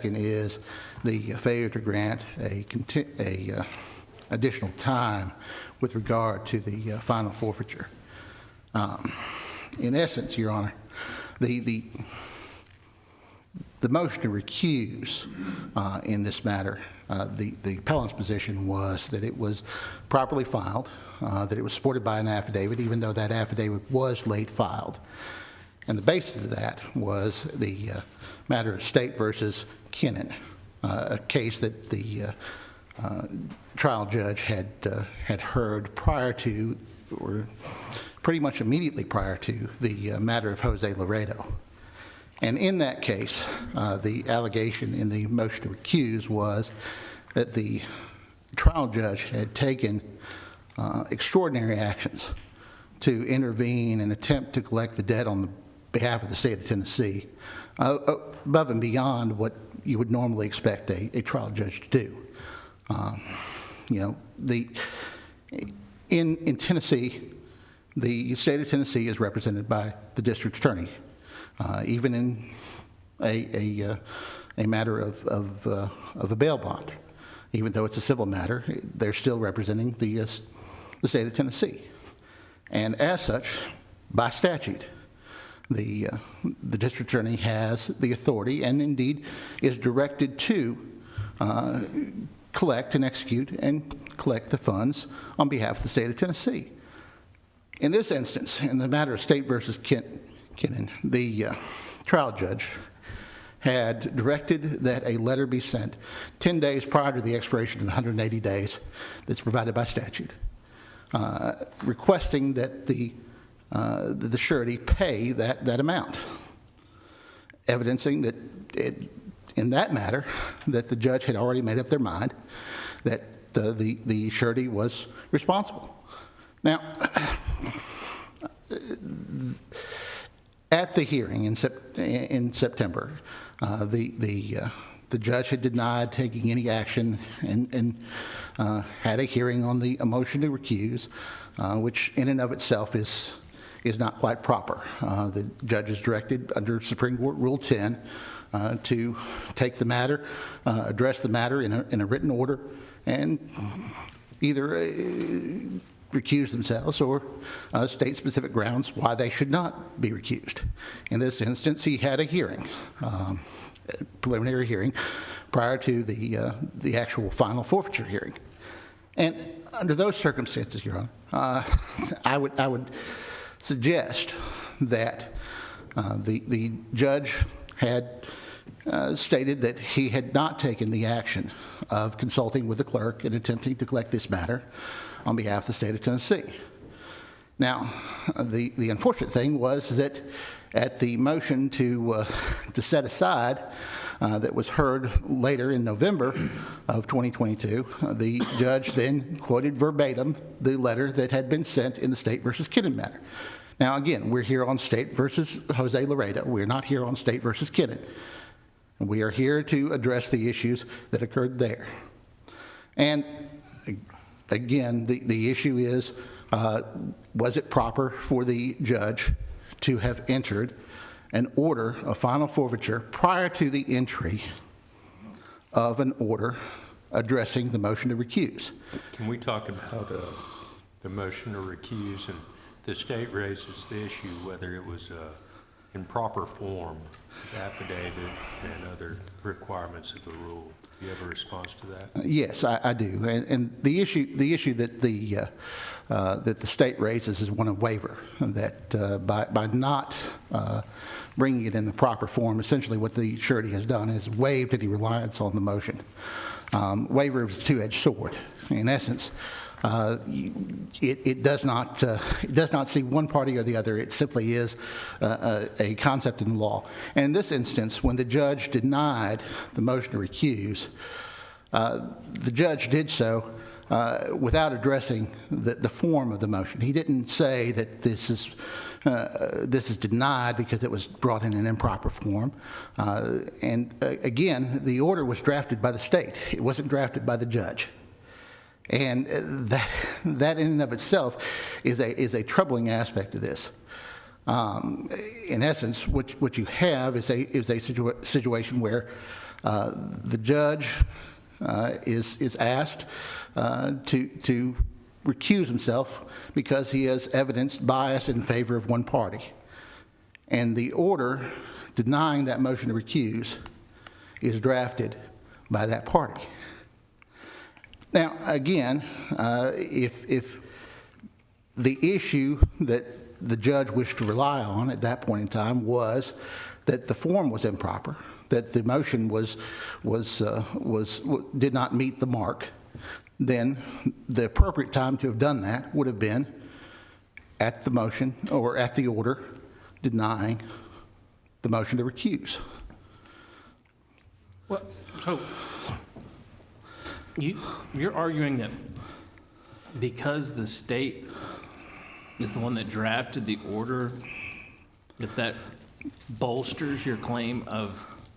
second is the failure to grant a additional time with regard to the final forfeiture. In essence, Your Honor, the motion to recuse in this matter, the appellant's position was that it was properly filed, that it was supported by an affidavit, even though that affidavit was late filed. And the basis of that was the matter of State versus Kennan, a case that the trial judge had heard prior to, or pretty much immediately prior to, the matter of Jose Loredo. And in that case, the allegation in the motion to recuse was that the trial judge had taken extraordinary actions to intervene and attempt to collect the debt on behalf of the state of Tennessee, above and beyond what you would normally expect a trial judge to do. In Tennessee, the state of Tennessee is represented by the district attorney. Even in a matter of a bail bond, even though it's a civil matter, they're still representing the state of Tennessee. And as such, by statute, the district attorney has the authority and indeed is directed to collect and execute and collect the funds on behalf of the state of Tennessee. In this instance, in the matter of State versus Kennan, the trial judge had directed that a letter be sent 10 days prior to the expiration of the 180 days that's provided by statute, requesting that the surety pay that amount, evidencing that in that matter that the judge had already made up their mind that the surety was responsible. Now, at the hearing in September, the judge had denied taking any action and had a hearing on the motion to recuse, which in and of itself is not quite proper. The judge is directed under Supreme Court Rule 10 to take the matter, address the matter in a written order, and either recuse themselves or state specific grounds why they should not be recused. In this instance, he had a hearing, preliminary hearing, prior to the actual final forfeiture hearing. And under those circumstances, Your Honor, I would suggest that the judge had stated that he had not taken the action of consulting with the clerk and attempting to collect this matter on behalf of the state of Tennessee. Now, the unfortunate thing was that at the motion to set aside that was heard later in November of 2022, the judge then quoted verbatim the letter that had been sent in the State versus Kennan matter. Now, again, we're here on State versus Jose Loredo. We're not here on State versus Kennan. We are here to address the issues that occurred there. And again, the issue is, was it proper for the judge to have entered an order of final forfeiture prior to the entry of an order addressing the motion to recuse? Can we talk about the motion to recuse? And the state raises the issue whether it was in proper form, the affidavit and other requirements of the rule. Do you have a response to that? Yes, I do. And the issue that the state raises is one of waiver. That by not bringing it in the proper form, essentially what the surety has done is waived any reliance on the motion. Waiver is a two-edged sword. In essence, it does not see one party or the other. It simply is a concept in the law. And in this instance, when the judge denied the motion to recuse, the judge did so without addressing the form of the motion. He didn't say that this is denied because it was brought in an improper form. And again, the order was drafted by the state. It wasn't drafted by the judge. And that in and of itself is a troubling aspect of this. In essence, what you have is a situation where The judge is asked to recuse himself because he has evidenced bias in favor of one party. And the order denying that motion to recuse is drafted by that party. Now, again, if the issue that the judge wished to rely on at that point in time was that the form was improper, that the motion did not meet the mark, then the appropriate time to have done that would have been at the motion or at the order denying the motion to recuse. Well, so you're arguing that because the state is the one that drafted the order, that bolsters your claim of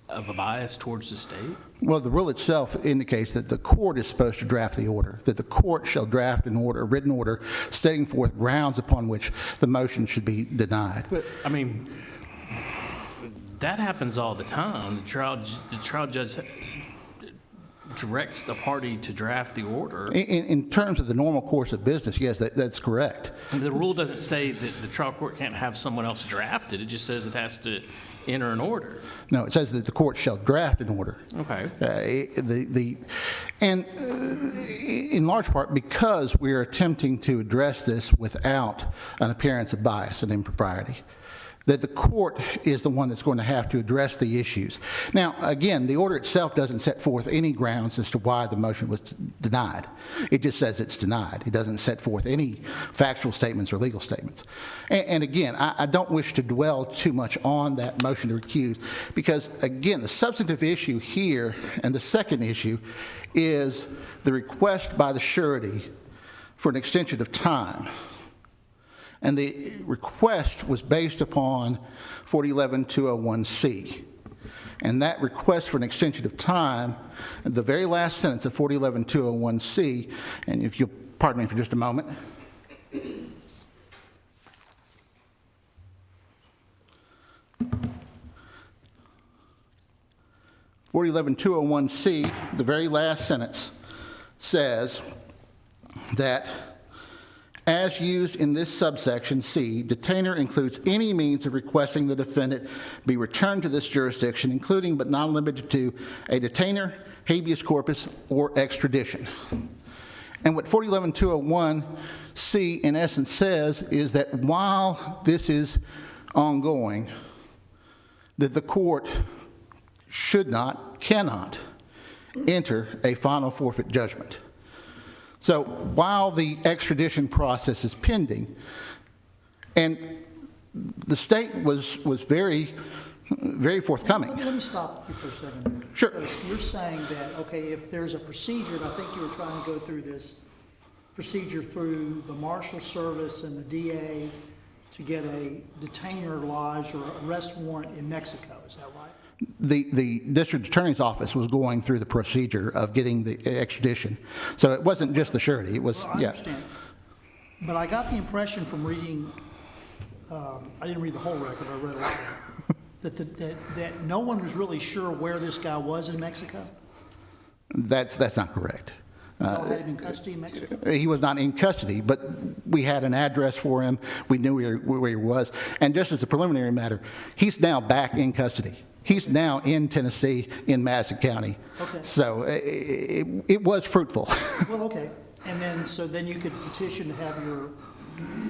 a bias towards the state? Well, the rule itself indicates that the court is supposed to draft the order, that the court shall draft an order, a written order, setting forth grounds upon which the motion should be denied. But, I mean, that happens all the time. The trial judge directs the party to draft the order. In terms of the normal course of business, yes, that's correct. And the rule doesn't say that the trial court can't have someone else draft it. It just says it has to enter an order. No, it says that the court shall draft an order. Okay. In large part because we are attempting to address this without an appearance of bias and impropriety, that the court is the one that's going to have to address the issues. Now, again, the order itself doesn't set forth any grounds as to why the motion was denied. It just says it's denied. It doesn't set forth any factual statements or legal statements. And again, I don't wish to dwell too much on that motion to recuse because, again, the substantive issue here and the second issue is the request by the surety for an extension of time. And the request was based upon 4011-201C. And that request for an extension of time, the very last sentence of 4011-201C, and if you'll pardon me for just a moment. 4011-201C, the very last sentence, says that as used in this subsection C, detainer includes any means of requesting the defendant be returned to this jurisdiction, including but not limited to a detainer, habeas corpus, or extradition. And what 4011-201C in essence says is that while this is ongoing, that the court should not, cannot enter a final forfeit judgment. So while the extradition process is pending, and the state was very, very forthcoming. Let me stop you for a second. Sure. Because you're saying that, okay, if there's a procedure, and I think you were trying to go through this procedure through the Marshal Service and the DA to get a detainer lodge or arrest warrant in Mexico, is that right? The district attorney's office was going through the procedure of getting the extradition. So it wasn't just the surety, it was, Well, I yeah. understand. But I got the impression from reading, I didn't read the whole record, I read a lot of it, that no one was really sure where this guy was in Mexico? That's not correct. No, had him in custody in Mexico? He was not in custody, but we had an address for him. We knew where he was. And just as a preliminary matter, he's now back in custody. He's now in Tennessee, in Madison County. Okay. So it was fruitful. Well, okay. And then, so then you could petition to have your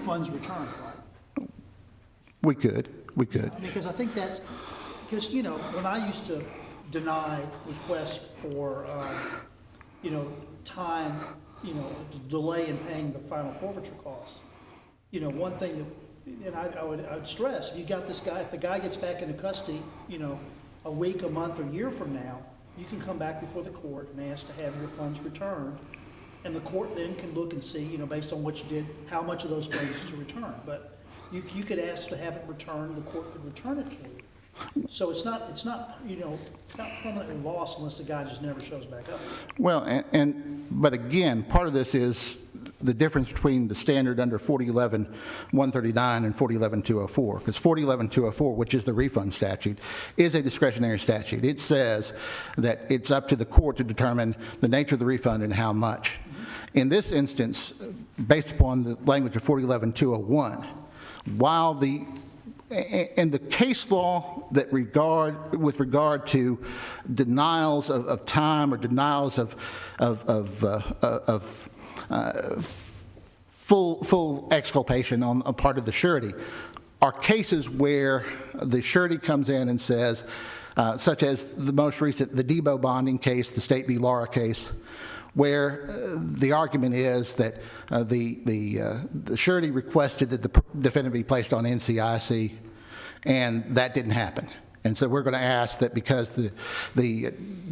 funds returned, right? We could. Because I think that's, because, you know, when I used to deny requests for, time, delay in paying the final forfeiture costs, one thing that, and I'd stress, if you got this guy, if the guy gets back into custody, a week, a month, or a year from now, you can come back before the court and ask to have your funds returned. And the court then can look and see, based on what you did, how much of those funds to return. But you could ask to have it returned, the court could return it to you. So it's not permanently lost unless the guy just never shows back up. Well, but again, part of this is the difference between the standard under 4011-139 and 4011-204, because 4011-204, which is the refund statute, is a discretionary statute. It says that it's up to the court to determine the nature of the refund and how much. In this instance, based upon the language of 4011-201, while the case law that with regard to denials of time or denials of full exculpation on a part of the surety are cases where the surety comes in and says, such as the most recent, the Debo bonding case, the State v. Lara case, where the argument is that the surety requested that the defendant be placed on NCIC, and that didn't happen. And so we're going to ask that because the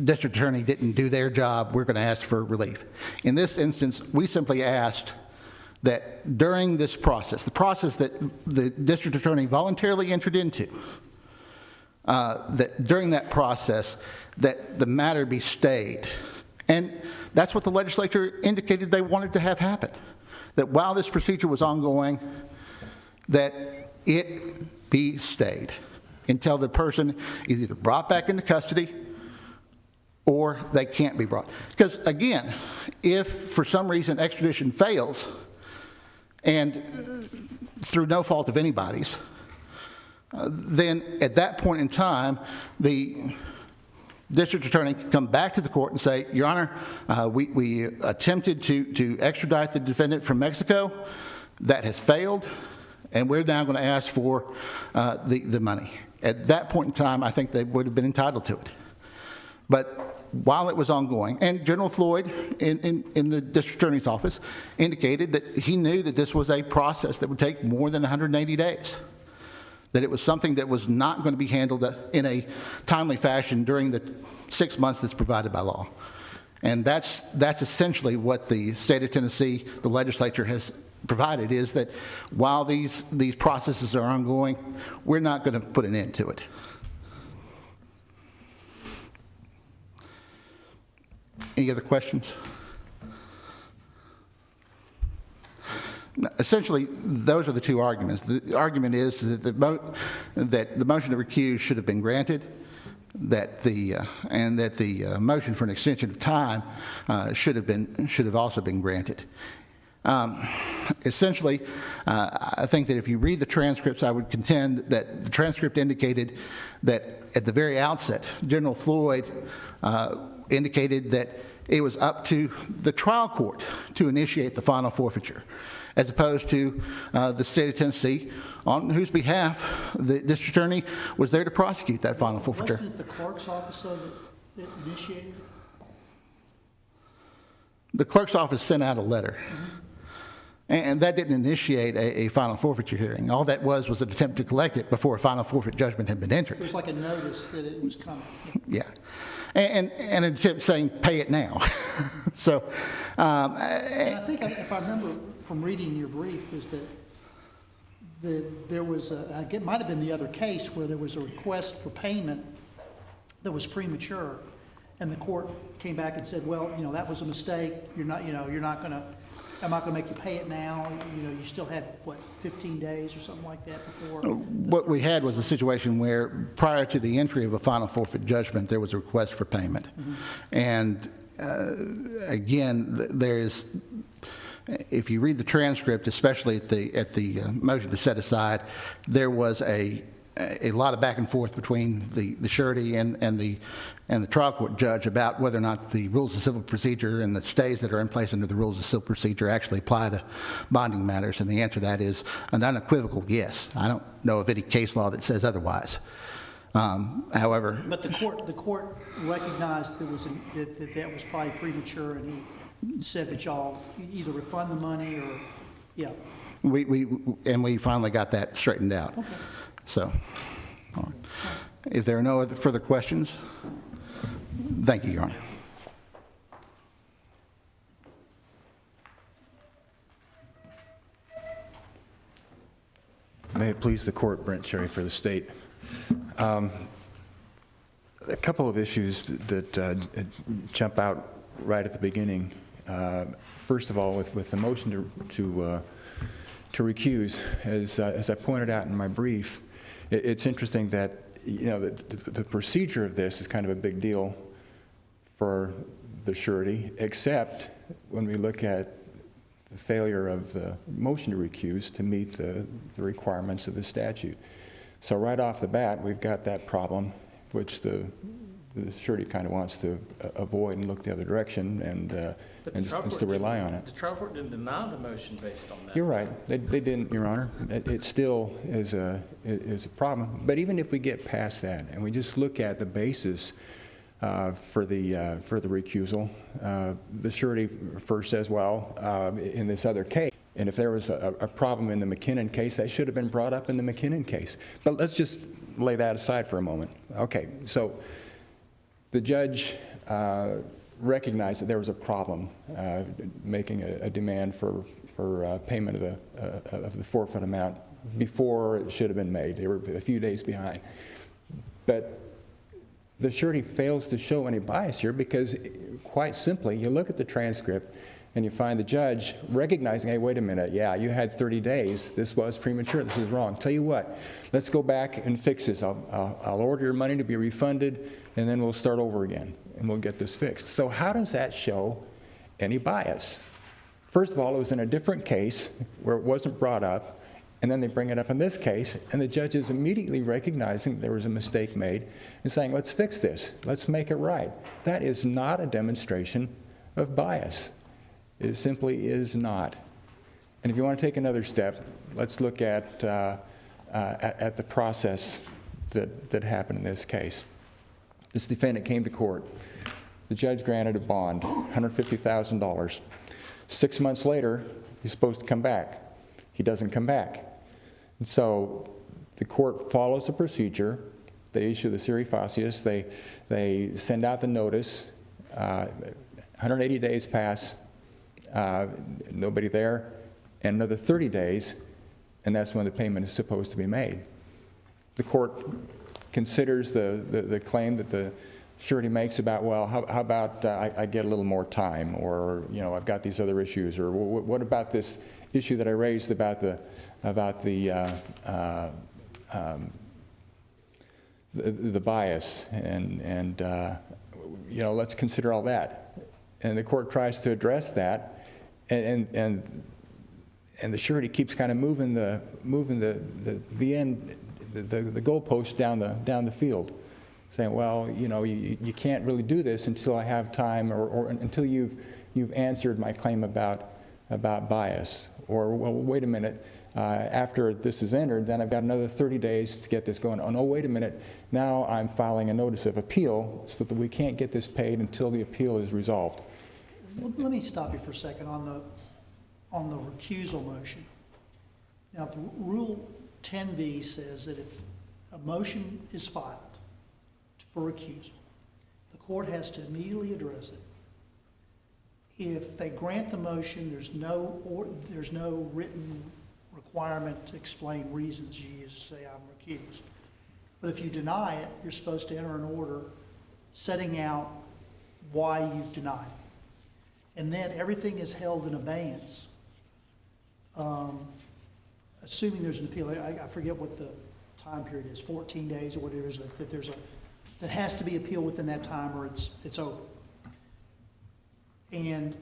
district attorney didn't do their job, we're going to ask for relief. In this instance, we simply asked that during this process, the process that the district attorney voluntarily entered into, that during that process, that the matter be stayed. And that's what the legislature indicated they wanted to have happen, that while this procedure was ongoing, that it be stayed until the person is either brought back into custody or they can't be brought. Because again, if for some reason extradition fails, and through no fault of anybody's, then at that point in time, the district attorney can come back to the court and say, Your Honor, we attempted to extradite the defendant from Mexico. That has failed, and we're now going to ask for the money. At that point in time, I think they would have been entitled to it. But while it was ongoing, and General Floyd in the district attorney's office indicated that he knew that this was a process that would take more than 180 days, that it was something that was not going to be handled in a timely fashion during the 6 months that's provided by law. And that's essentially what the state of Tennessee, the legislature has provided, is that while these processes are ongoing, we're not going to put an end to it. Any other questions? Essentially, those are the two arguments. The argument is that the motion to recuse should have been granted, that the motion for an extension of time should have also been granted. Essentially, I think that if you read the transcripts, I would contend that the transcript indicated that at the very outset, General Floyd indicated that it was up to the trial court to initiate the final forfeiture, as opposed to the state of Tennessee, on whose behalf the district attorney was there to prosecute that final forfeiture. Wasn't it the clerk's office that initiated it? The clerk's office sent out a letter. And that didn't initiate a final forfeiture hearing. All that was an attempt to collect it before a final forfeit judgment had been entered. It was like a notice that it was coming. Yeah. And an attempt saying, pay it now. So. And I think, if I remember from reading your brief, is that there was it might have been the other case where there was a request for payment that was premature, and the court came back and said, well, that was a mistake. I'm not going to make you pay it now. You still had, 15 days or something like that before? What we had was a situation where prior to the entry of a final forfeit judgment, there was a request for payment. Mm-hmm. And again, if you read the transcript, especially at the motion to set aside, there was a lot of back and forth between the surety and the trial court judge about whether or not the rules of civil procedure and the stays that are in place under the rules of civil procedure actually apply to bonding matters. And the answer to that is an unequivocal yes. I don't know of any case law that says otherwise. However, but the court recognized that was probably premature, and he said that y'all either refund the money or we finally got that straightened out. Okay. So, all right. If there are no other further questions, thank you, Your Honor. May it please the court, Brent Cherry for the state. A couple of issues that jump out right at the beginning. First of all, with the motion to recuse, as I pointed out in my brief, it's interesting that, you know, the procedure of this is kind of a big deal for the surety, except when we look at the failure of the motion to recuse to meet the requirements of the statute. So right off the bat, we've got that problem, which the surety kind of wants to avoid and look the other direction and still rely on it. The trial court didn't deny the motion based on that. You're right. They didn't, Your Honor. It still is a problem. But even if we get past that and we just look at the basis for the recusal, the surety first says, well, in this other case, and if there was a problem in the McKinnon case, that should have been brought up in the McKinnon case. But let's just lay that aside for a moment. Okay, so the judge recognized that there was a problem making a demand for payment of the forfeit amount before it should have been made. They were a few days behind. But the surety fails to show any bias here because, quite simply, you look at the transcript and you find the judge recognizing, hey, wait a minute, yeah, you had 30 days. This was premature. This is wrong. Tell you what, let's go back and fix this. I'll order your money to be refunded, and then we'll start over again, and we'll get this fixed. So how does that show any bias? First of all, it was in a different case where it wasn't brought up, and then they bring it up in this case, and the judge is immediately recognizing there was a mistake made and saying, let's fix this. Let's make it right. That is not a demonstration of bias. It simply is not. And if you want to take another step, let's look at the process that happened in this case. This defendant came to court. The judge granted a bond, $150,000. 6 months later, he's supposed to come back. He doesn't come back. And so the court follows the procedure. They issue the seri facias. They send out the notice. 180 days pass. Nobody there, and another 30 days, and that's when the payment is supposed to be made. The court considers the claim that the surety makes about, well, how about I get a little more time, or, you know, I've got these other issues, or what about this issue that I raised about the bias, and you know, let's consider all that. And the court tries to address that. And the surety keeps kind of moving the goalpost down the field, saying, well, you know, you can't really do this until I have time, or until you've answered my claim about bias, or, well, wait a minute, after this is entered, then I've got another 30 days to get this going. Oh no, wait a minute, now I'm filing a notice of appeal so that we can't get this paid until the appeal is resolved. Let me stop you for a second on the recusal motion. Now, the Rule 10b says that if a motion is filed for recusal, the court has to immediately address it. If they grant the motion, there's no written requirement to explain reasons. You just say, I'm recused. But if you deny it, you're supposed to enter an order setting out why you've denied it. And then everything is held in abeyance, assuming there's an appeal. I forget what the time period is, 14 days or whatever it is, that has to be appealed within that time, or it's over. And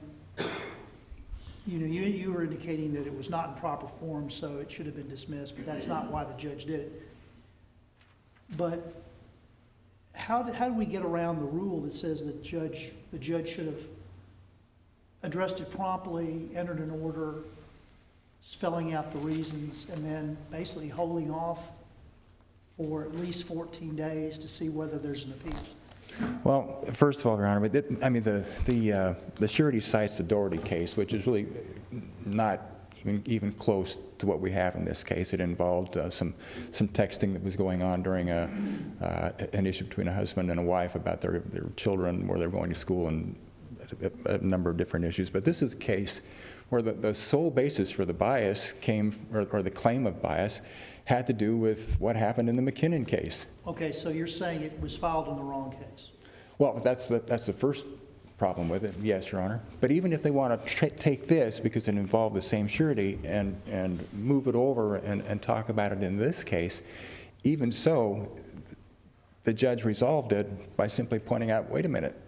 you know, you were indicating that it was not in proper form, so it should have been dismissed, but that's not why the judge did it. But how do we get around the rule that says the judge should have addressed it promptly, entered an order, spelling out the reasons, and then basically holding off for at least 14 days to see whether there's an appeal? Well, first of all, Your Honor, the surety cites the Doherty case, which is really not even close to what we have in this case. It involved some texting that was going on during an issue between a husband and a wife about their children, where they're going to school, and a number of different issues. But this is a case where the sole basis for the bias or the claim of bias had to do with what happened in the McKinnon case. Okay, so you're saying it was filed in the wrong case? Well, that's the first problem with it, yes, Your Honor. But even if they want to take this, because it involved the same surety, and move it over and talk about it in this case, even so, the judge resolved it by simply pointing out, wait a minute,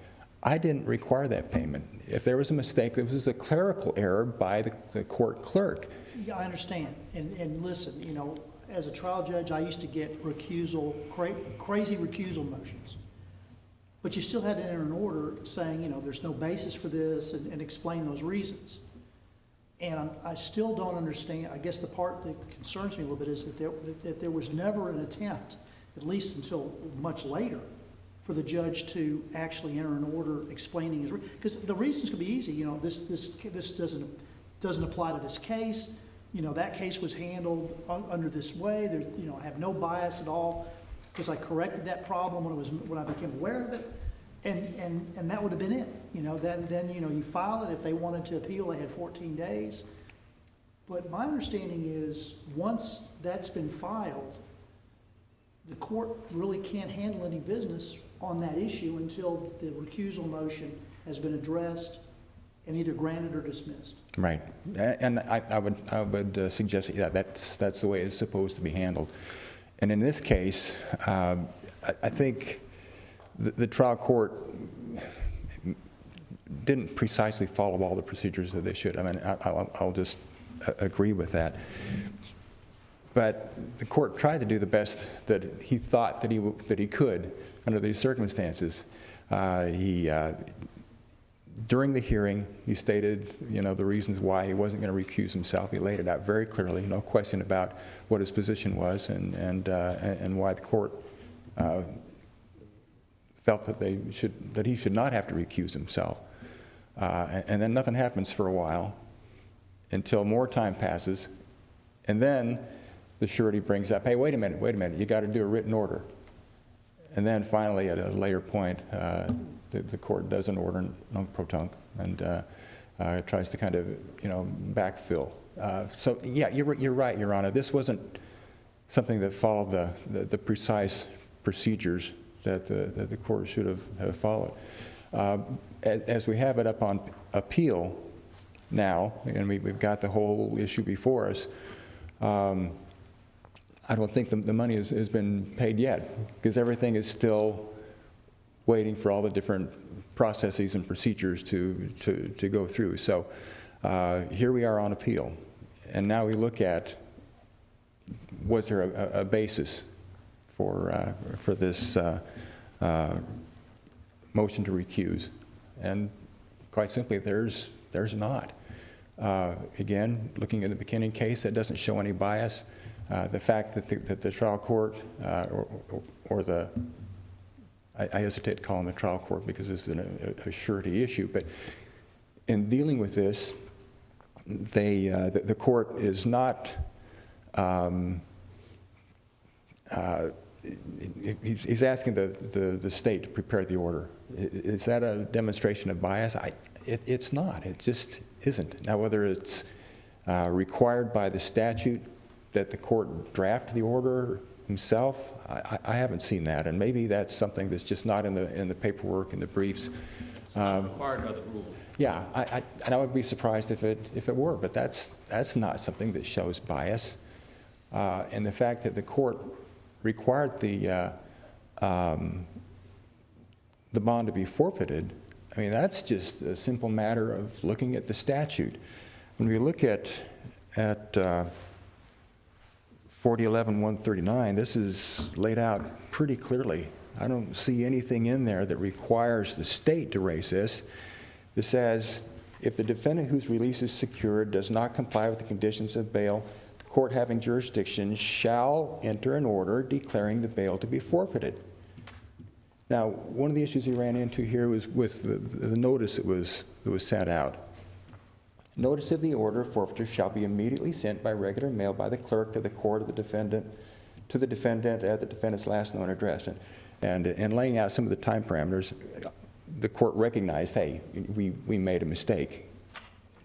I didn't require that payment. If there was a mistake, this was a clerical error by the court clerk. Yeah, I understand. And listen, you know, as a trial judge, I used to get recusal, crazy recusal motions. But you still had to enter an order saying, you know, there's no basis for this, and explain those reasons. And I still don't understand, I guess the part that concerns me a little bit is that there was never an attempt, at least until much later, for the judge to actually enter an order explaining his, because the reasons could be easy, you know, this doesn't apply to this case, you know, that case was handled under this way, there, you know, I have no bias at all, because I corrected that problem when I became aware of it, and that would have been it, you know, then, you know, you file it, if they wanted to appeal, they had 14 days, but my understanding is, once that's been filed, the court really can't handle any business on that issue until the recusal motion has been addressed and either granted or dismissed. Right, and I would suggest, yeah, that's the way it's supposed to be handled. And in this case, I think the trial court didn't precisely follow all the procedures that they should. I mean, I'll just agree with that. But the court tried to do the best that he thought that he could under these circumstances. During the hearing, he stated, you know, the reasons why he wasn't going to recuse himself. He laid it out very clearly, no question about what his position was, and why the court felt that he should not have to recuse himself. And then nothing happens for a while until more time passes, and then the surety brings up, hey, wait a minute, you got to do a written order. And then finally, at a later point, the court does an order non-protunct and tries to kind of, you know, backfill. So yeah, you're right, Your Honor. This wasn't something that followed the precise procedures that the court should have followed. As we have it up on appeal now, and we've got the whole issue before us, I don't think the money has been paid yet, because everything is still waiting for all the different processes and procedures to go through. So here we are on appeal, and now we look at, was there a basis for this motion to recuse? And quite simply, there's not. Again, looking at the McKinnon case, that doesn't show any bias. The fact that the trial court or the, I hesitate to call them the trial court because this is a surety issue, but in dealing with this, the court is not, he's asking the state to prepare the order. Is that a demonstration of bias? It's not. It just isn't. Now, whether it's required by the statute that the court draft the order himself, I haven't seen that, and maybe that's something that's just not in the paperwork and the briefs. It's not required by the rule. Yeah, and I would be surprised if it were, but that's not something that shows bias. And the fact that the court required the bond to be forfeited, I mean, that's just a simple matter of looking at the statute. When we look at 4011-139, this is laid out pretty clearly. I don't see anything in there that requires the state to raise this. It says, if the defendant whose release is secured does not comply with the conditions of bail, the court having jurisdiction shall enter an order declaring the bail to be forfeited. Now, one of the issues we ran into here was with the notice that was sent out. Notice of the order of forfeiture shall be immediately sent by regular mail by the clerk to the court of the defendant, to the defendant at the defendant's last known address. And in laying out some of the time parameters, the court recognized, hey, we made a mistake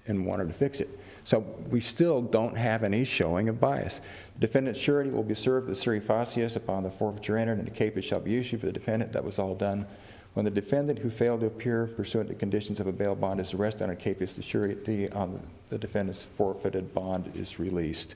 and wanted to fix it. So we still don't have any showing of bias. The defendant's surety will be served with seri facias upon the forfeiture entered, and the caput shall be issued for the defendant. That was all done When the defendant who failed to appear pursuant to conditions of a bail bond is arrested on a capious the surety on the defendant's forfeited bond is released.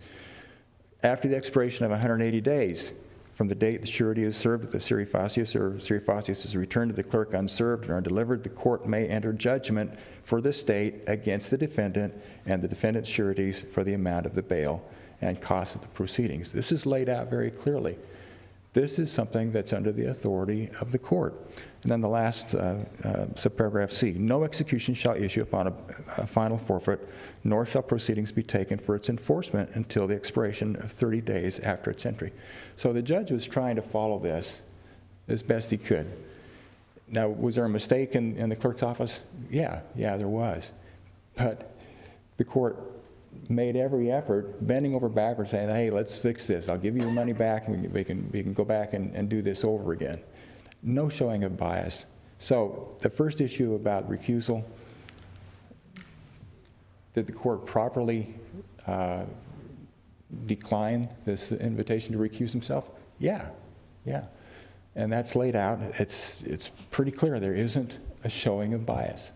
After the expiration of 180 days from the date the surety is served with the seri facias or seri facias is returned to the clerk unserved and are delivered, the court may enter judgment for the state against the defendant and the defendant's sureties for the amount of the bail and cost of the proceedings. This is laid out very clearly. This is something that's under the authority of the court. And then the last subparagraph C, no execution shall issue upon a final forfeit, nor shall proceedings be taken for its enforcement until the expiration of 30 days after its entry. So the judge was trying to follow this as best he could. Now, was there a mistake in the clerk's office? Yeah, there was. But the court made every effort, bending over backwards, saying, hey, let's fix this. I'll give you your money back, and we can go back and do this over again. No showing of bias. So the first issue about recusal, did the court properly decline this invitation to recuse himself? Yeah. And that's laid out. It's pretty clear there isn't a showing of bias.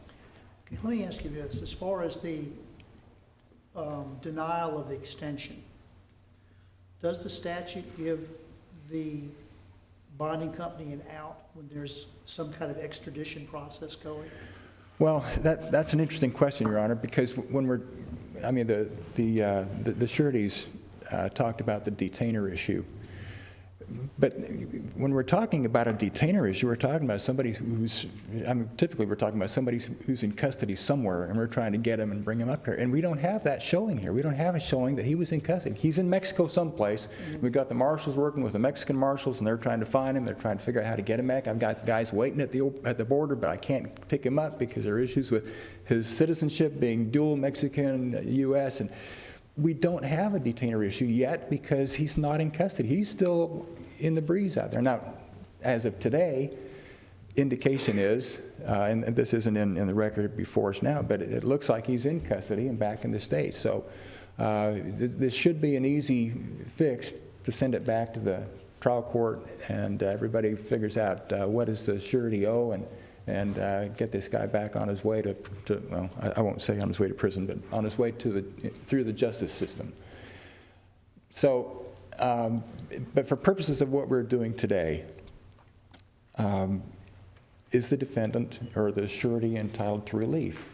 Let me ask you this, as far as the denial of the extension, does the statute give the bonding company an out when there's some kind of extradition process going? Well, that's an interesting question, Your Honor, because when the sureties talked about the detainer issue. But when we're talking about a detainer issue, we're talking about somebody typically we're talking about somebody who's in custody somewhere, and we're trying to get him and bring him up here. And we don't have that showing here. We don't have a showing that he was in custody. He's in Mexico someplace. We've got the marshals working with the Mexican marshals, and they're trying to find him. They're trying to figure out how to get him back. I've got guys waiting at the border, but I can't pick him up because there are issues with his citizenship being dual Mexican, U.S., and we don't have a detainer issue yet because he's not in custody. He's still in the breeze out there. Now, as of today, indication is, and this isn't in the record before us now, but it looks like he's in custody and back in the States. So this should be an easy fix to send it back to the trial court, and everybody figures out what does the surety owe, and get this guy back on his way to well, I won't say on his way to prison, but on his way through the justice system. So, but for purposes of what we're doing today, is the defendant or the surety entitled to relief?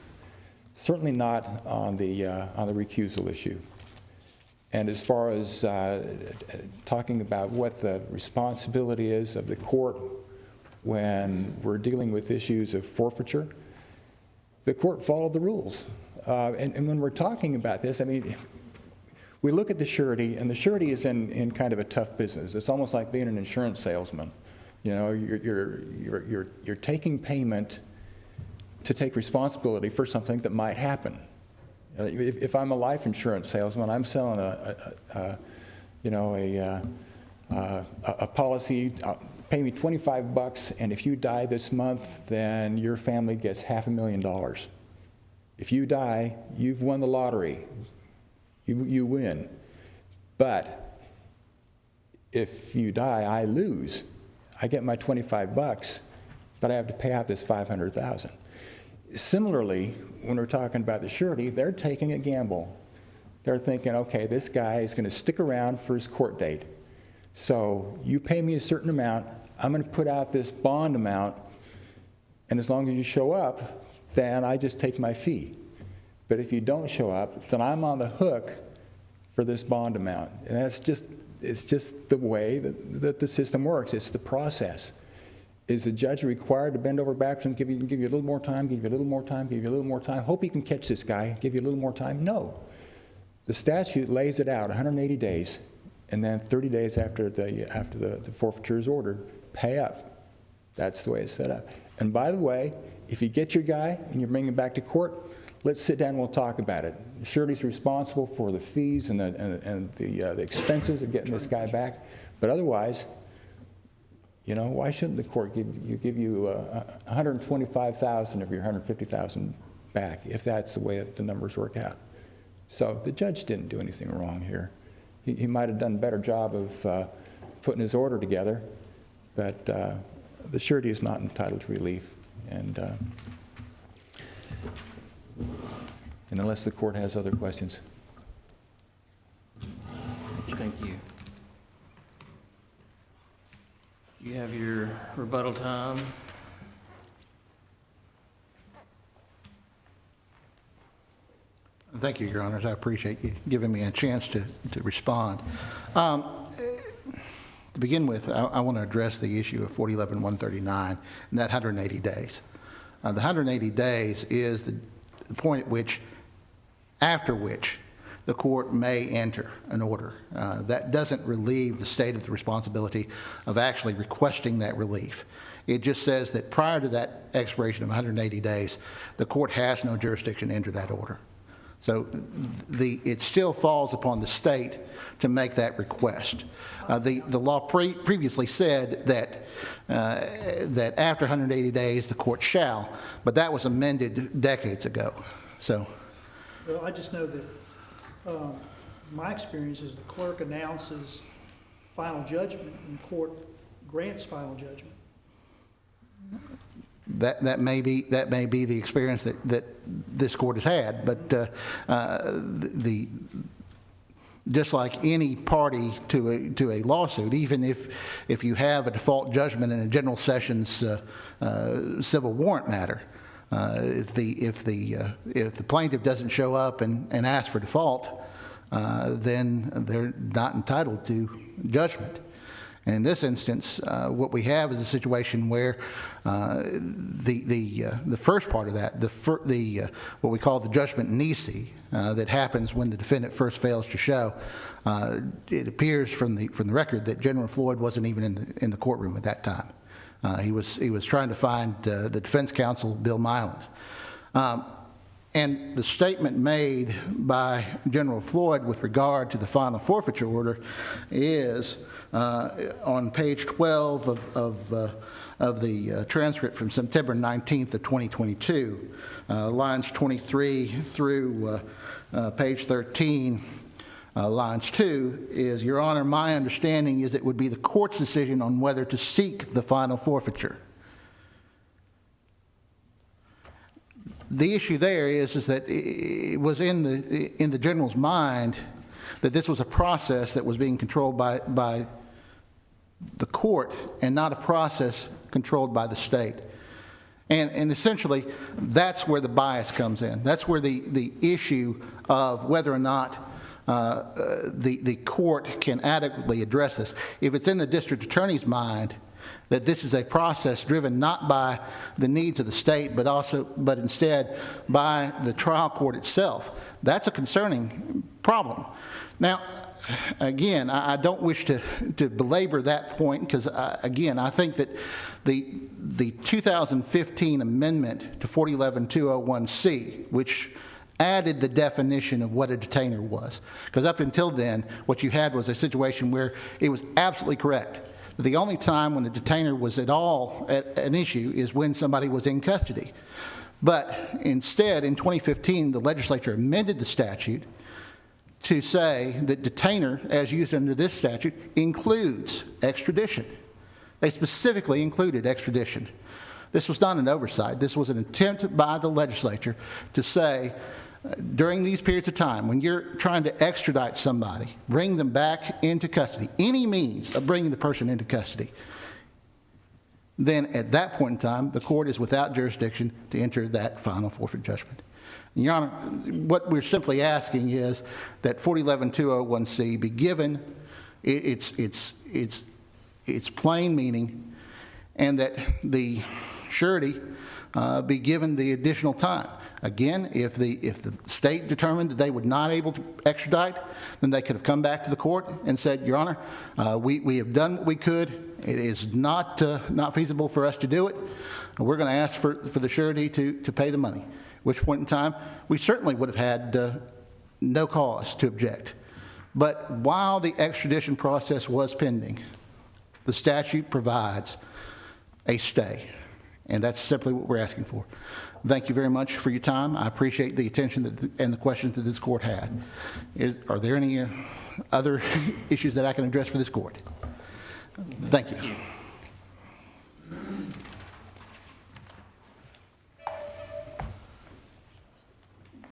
Certainly not on the recusal issue. And as far as talking about what the responsibility is of the court when we're dealing with issues of forfeiture, the court followed the rules. And when we're talking about this, I mean, we look at the surety, and the surety is in kind of a tough business. It's almost like being an insurance salesman. You know, you're taking payment to take responsibility for something that might happen. If I'm a life insurance salesman, I'm selling a policy. Pay me $25, and if you die this month, then your family gets $500,000. If you die, you've won the lottery. You win. But if you die, I lose. I get my $25, but I have to pay out this $500,000. Similarly, when we're talking about the surety, they're taking a gamble. They're thinking, okay, this guy is going to stick around for his court date. So you pay me a certain amount, I'm going to put out this bond amount, and as long as you show up, then I just take my fee. But if you don't show up, then I'm on the hook for this bond amount. And it's just the way that the system works. It's the process. Is the judge required to bend over backwards and give you a little more time, give you a little more time, give you a little more time? Hope you can catch this guy, give you a little more time? No. The statute lays it out, 180 days, and then 30 days after the forfeiture is ordered, pay up. That's the way it's set up. And by the way, if you get your guy and you bring him back to court, let's sit down and we'll talk about it. The surety's responsible for the fees and the expenses of getting this guy back. But otherwise, you know, why shouldn't the court give you $125,000 of your $150,000 back if that's the way the numbers work out? So the judge didn't do anything wrong here. He might have done a better job of putting his order together, but the surety is not entitled to relief. And unless the court has other questions. Thank you. You have your rebuttal time. Thank you, Your Honors. I appreciate you giving me a chance to respond. To begin with, I want to address the issue of 4011-139 and that 180 days. The 180 days is the point at which, after which, the court may enter an order. That doesn't relieve the state of the responsibility of actually requesting that relief. It just says that prior to that expiration of 180 days, the court has no jurisdiction to enter that order. So it still falls upon the state to make that request. The law previously said that after 180 days, the court shall, but that was amended decades ago. So, Well, I just know that my experience is the clerk announces final judgment and the court grants final judgment. that may be the experience that this court has had, but just like any party to a lawsuit, even if you have a default judgment in a general sessions civil warrant matter, if the plaintiff doesn't show up and ask for default, then they're not entitled to judgment. And in this instance, what we have is a situation where the first part of that, what we call the judgment nisi, that happens when the defendant first fails to show, it appears from the record that General Floyd wasn't even in the courtroom at that time. He was trying to find the defense counsel, Bill Milan. And the statement made by General Floyd with regard to the final forfeiture order is on page 12 of the transcript from September 19th of 2022, lines 23 through page 13, lines 2, is, Your Honor, my understanding is it would be the court's decision on whether to seek the final forfeiture. The issue there is that it was in the general's mind that this was a process that was being controlled by the court and not a process controlled by the state. And essentially, that's where the bias comes in. That's where the issue of whether or not the court can adequately address this. If it's in the district attorney's mind that this is a process driven not by the needs of the state, but instead by the trial court itself, that's a concerning problem. Now, again, I don't wish to belabor that point because, again, I think that the 2015 amendment to 4011-201C, which added the definition of what a detainer was, because up until then, what you had was a situation where it was absolutely correct. The only time when a detainer was at all an issue is when somebody was in custody. But instead, in 2015, the legislature amended the statute to say that detainer, as used under this statute, includes extradition. They specifically included extradition. This was not an oversight. This was an attempt by the legislature to say, during these periods of time, when you're trying to extradite somebody, bring them back into custody, any means of bringing the person into custody, then at that point in time, the court is without jurisdiction to enter that final forfeit judgment. And Your Honor, what we're simply asking is that 4011-201C be given its plain meaning, and that the surety be given the additional time. Again, if the state determined that they would not able to extradite, then they could have come back to the court and said, Your Honor, we have done what we could. It is not feasible for us to do it. We're going to ask for the surety to pay the money, at which point in time we certainly would have had no cause to object. But while the extradition process was pending, the statute provides a stay, and that's simply what we're asking for. Thank you very much for your time. I appreciate the attention and the questions that this court had. Are there any other issues that I can address for this court? Thank you.